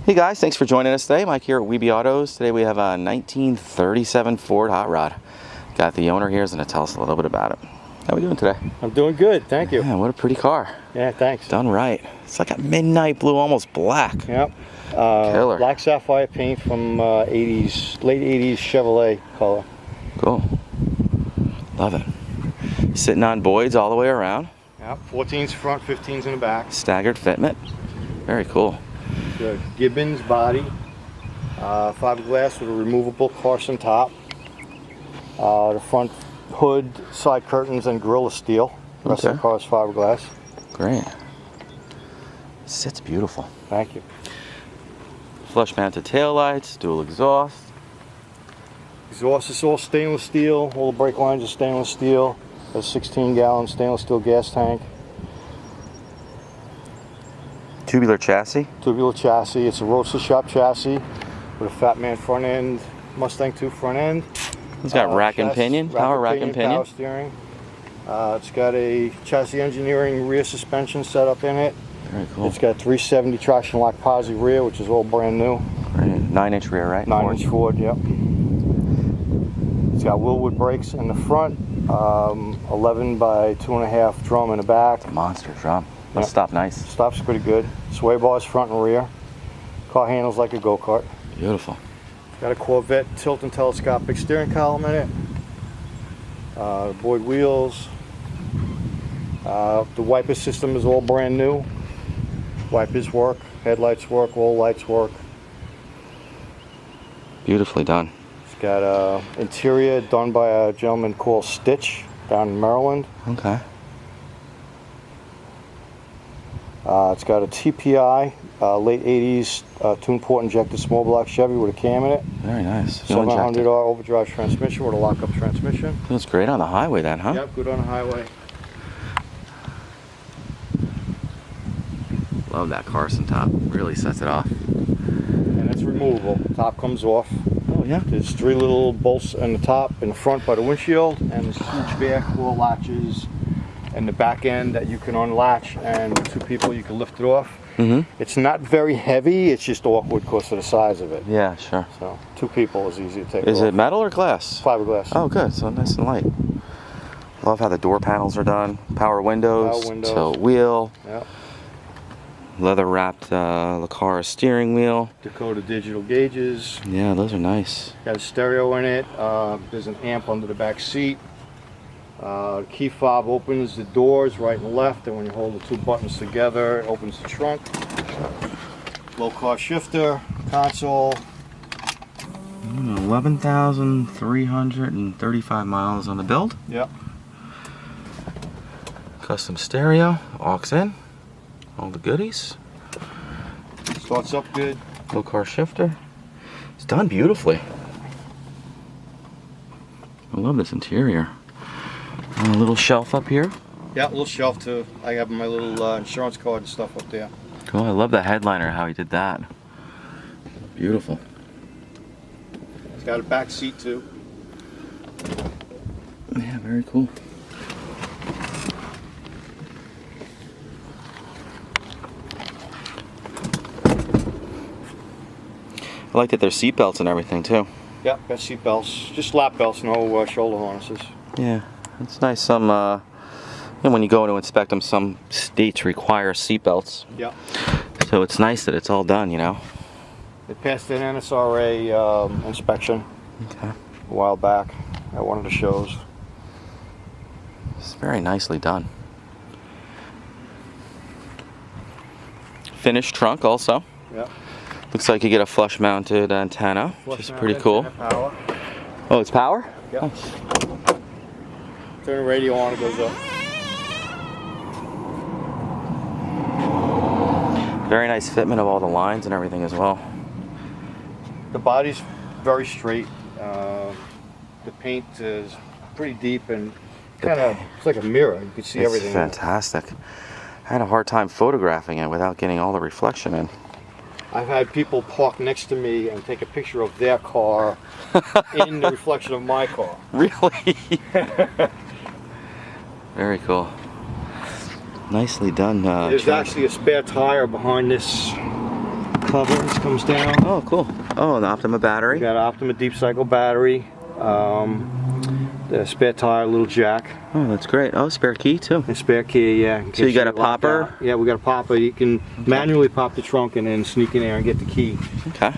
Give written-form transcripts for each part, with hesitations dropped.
Hey guys, thanks for joining us today. Mike here at WeBe Autos. Today we have a 1937 Ford Hot Rod. Got the owner here, is going to tell us a little bit about it. How are we doing today? I'm doing good, thank you. Yeah, what a pretty car. Yeah, thanks. Done right. It's like a midnight blue, almost black. Yep. Killer. Black sapphire paint from late 80s Chevrolet color. Cool. Love it. Sitting on Boyds all the way around. Yep. 14's front, 15's in the back. Staggered fitment. Very cool. The Gibbons body. Fiberglass with a removable Carson top. The front hood, side curtains, and grille is steel. The rest of the car is fiberglass. Great. Sits beautiful. Thank you. Flush mounted taillights, dual exhaust. Exhaust is all stainless steel. All the brake lines are stainless steel. A 16-gallon stainless steel gas tank. Tubular chassis. Tubular chassis. It's a Roadster shop chassis with a Fatman front end, Mustang 2 front end. It's got rack and pinion, power rack and pinion. Power steering. It's got a chassis engineering rear suspension set up in it. Very cool. It's got 370 traction lock posi rear, which is all brand new. Great. 9-inch rear, right? 9-inch Ford, yep. It's got Willwood brakes in the front, 11 by 2.5 drum in the back. Monster drum. Let's stop nice. Stops pretty good. Sway bars front and rear. Car handles like a go-kart. Beautiful. Got a Corvette tilt and telescopic steering column in it. Boyd wheels. The wiper system is all brand new. Wipers work, headlights work, all lights work. Beautifully done. It's got interior done by a gentleman called Stitch down in Maryland. Okay. It's got a TPI, late 80s twin port injected small block Chevy with a cam in it. Very nice. 700R overdrive transmission with a lockup transmission. That's great on the highway then, huh? Yep, good on the highway. Love that Carson top. Really sets it off. And it's removable. Top comes off. Oh yeah? There's 3 little bolts in the top, in the front by the windshield, and there's huge back 4 latches and the back end that you can unlatch, and 2 people you can lift it off. It's not very heavy, it's just awkward because of the size of it. Yeah, sure. So 2 people is easy to take Is off. it metal or glass? Fiberglass. Oh good, so nice and light. Love how the door panels are done. Power windows, tilt wheel. Yep. Leather wrapped Lokar steering wheel. Dakota digital gauges. Yeah, those are nice. Got a stereo in it. There's an amp under the back seat. The key fob opens the doors right and left, and when you hold the 2 buttons together, it opens the trunk. Lokar shifter, console. 11,335 miles on the build. Yep. Custom stereo, aux in, all the goodies. Starts up good. Lokar shifter. It's done beautifully. I love this interior. A little shelf up here. Yeah, a little shelf too. I have my little insurance card and stuff up there. Cool, I love the headliner, how he did that. Beautiful. It's got a back seat too. Yeah, very cool. I like that there's seat belts and everything too. Yeah, got seat belts. Just lap belts, no shoulder harnesses. Yeah, it's nice. Some, and when you go to inspect them, some states require seat belts. Yeah. So it's nice that it's all done, you know. It passed an NSRA inspection a while back at one of the shows. It's very nicely done. Finished trunk also. Yeah. Looks like you get a flush mounted antenna, which is pretty cool. Power. Oh, it's power? Yep. Nice. Turn the radio on, it goes up. Very nice fitment of all the lines and everything as well. The body's very straight. The paint is pretty deep and kind of, it's like a mirror. You can see everything. It's fantastic. I had a hard time photographing it without getting all the reflection in. I've had people park next to me and take a picture of their car in the reflection of my car. Really? Very cool. Nicely done. There's truck. actually a spare tire behind this cover. This comes down. Oh, cool. Oh, an Optima battery. We got an Optima deep cycle battery. The spare tire, little jack. Oh, that's great. Oh, spare key too. A spare key, yeah. So you got a popper? Yeah, we got a popper. You can manually pop the trunk and then sneak in there and get the key. Okay.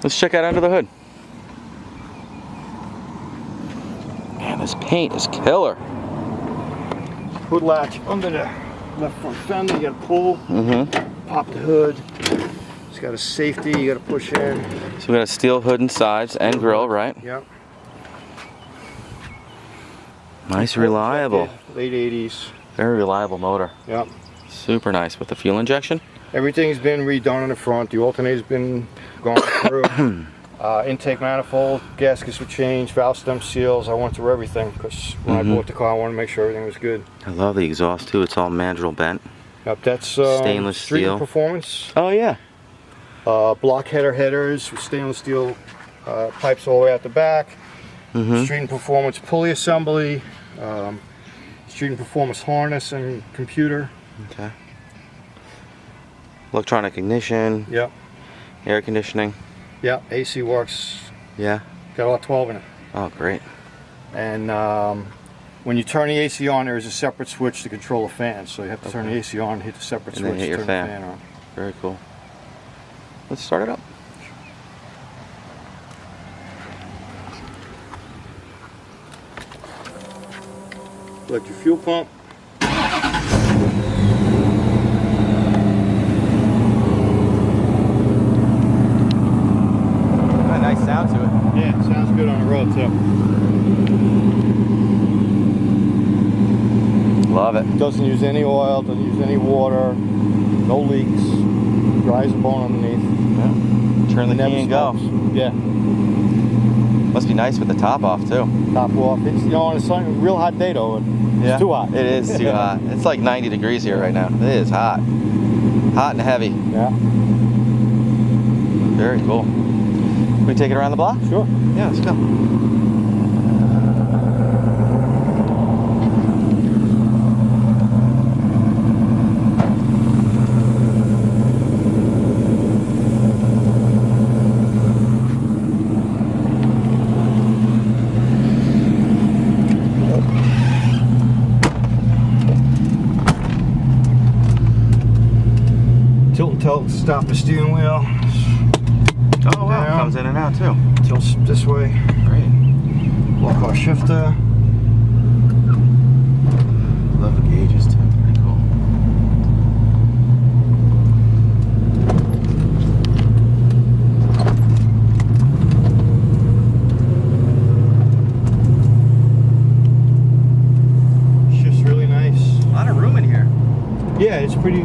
Let's check out under the hood. Man, this paint is killer. Hood latch under the left front fender. You got to pull, pop the hood. It's got a safety. You got to push in. So we got a steel hood and sides and grill, right? Yep. Nice, reliable. Late 80s. Very reliable motor. Yep. Super nice with the fuel injection. Everything's been redone in the front. The alternator's been gone through. Intake manifold, gaskets were changed, valve stem seals. I went through everything because when I bought the car, I wanted to make sure everything was good. I love the exhaust too. It's all mandrel bent. Yep, that's stainless Street steel Performance. Oh yeah. Block headers with stainless steel pipes all the way out the back. Street Performance pulley assembly. Street Performance harness and computer. Okay. Electronic ignition. Yep. Air conditioning. Yeah, AC works. Yeah. Got all 12 in it. Oh, great. And when you turn the AC on, there is a separate switch to control the fan. So you have to turn the AC on, hit the separate switch to turn turn the fan on. Very cool. Let's start it up. Electric fuel pump. Sound to it. Yeah, it sounds good on the road too. Love it. Doesn't use any oil, doesn't use any water, no leaks, dry as a bone underneath. Yeah. Turn the key and go. Yeah. Must be nice with the top off too. Top off. It's, you know, on a real hot day though, it's too hot. It is too hot. It's like 90 degrees here right now. It is hot. Hot and heavy. Yeah. Very cool. Can we take it around the block? Sure. Yeah, let's go. Tilt and tilt, stop the steering wheel. Oh wow, down. comes in and out too. Tilts this way. Great. Lokar shifter. Love the gauges too. Pretty cool. Shifts really nice. A lot of room in here. Yeah, it's pretty.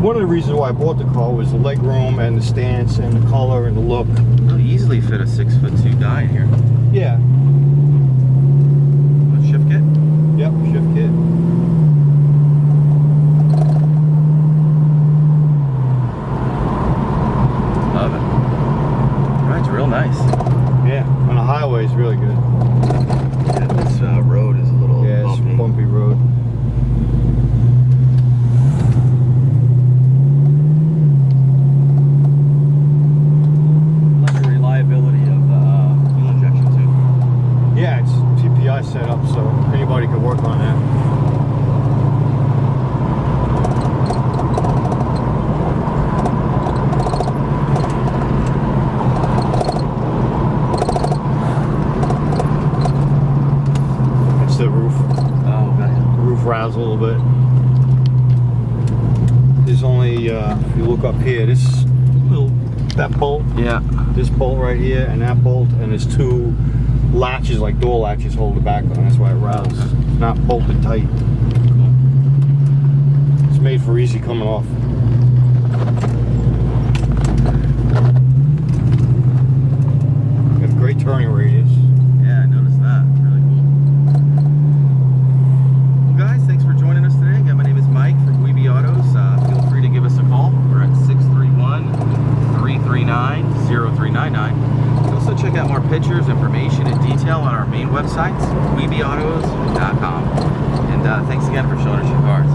One of the reasons why I bought the car was the leg room and the stance and the color and the look. You'll easily fit a 6'2" guy in here. Yeah. A shift kit? Yep, shift kit. Love it. Ride's real nice. Yeah, on the highway it's really good. Yeah, this road is a little It's bumpy. bumpy road. Set up so anybody can work on that. That's the roof. Oh, okay. The roof rattles a little bit. There's only, if you look up here, that bolt. Yeah. This bolt right here and that bolt, and there's two latches, like door latches, hold the back on. That's why it rattles. It's not bolted tight. It's made for easy coming off. Got a great turning radius. Yeah, I noticed that. Really cool. Well, guys, thanks for joining us today. Again, my name is Mike from WeBe Autos. Feel free to give us a call. We're at 631-339-0399. Feel check out more pictures, information, and detail on our main websites, webeautos.com. And thanks again for showing us your cars.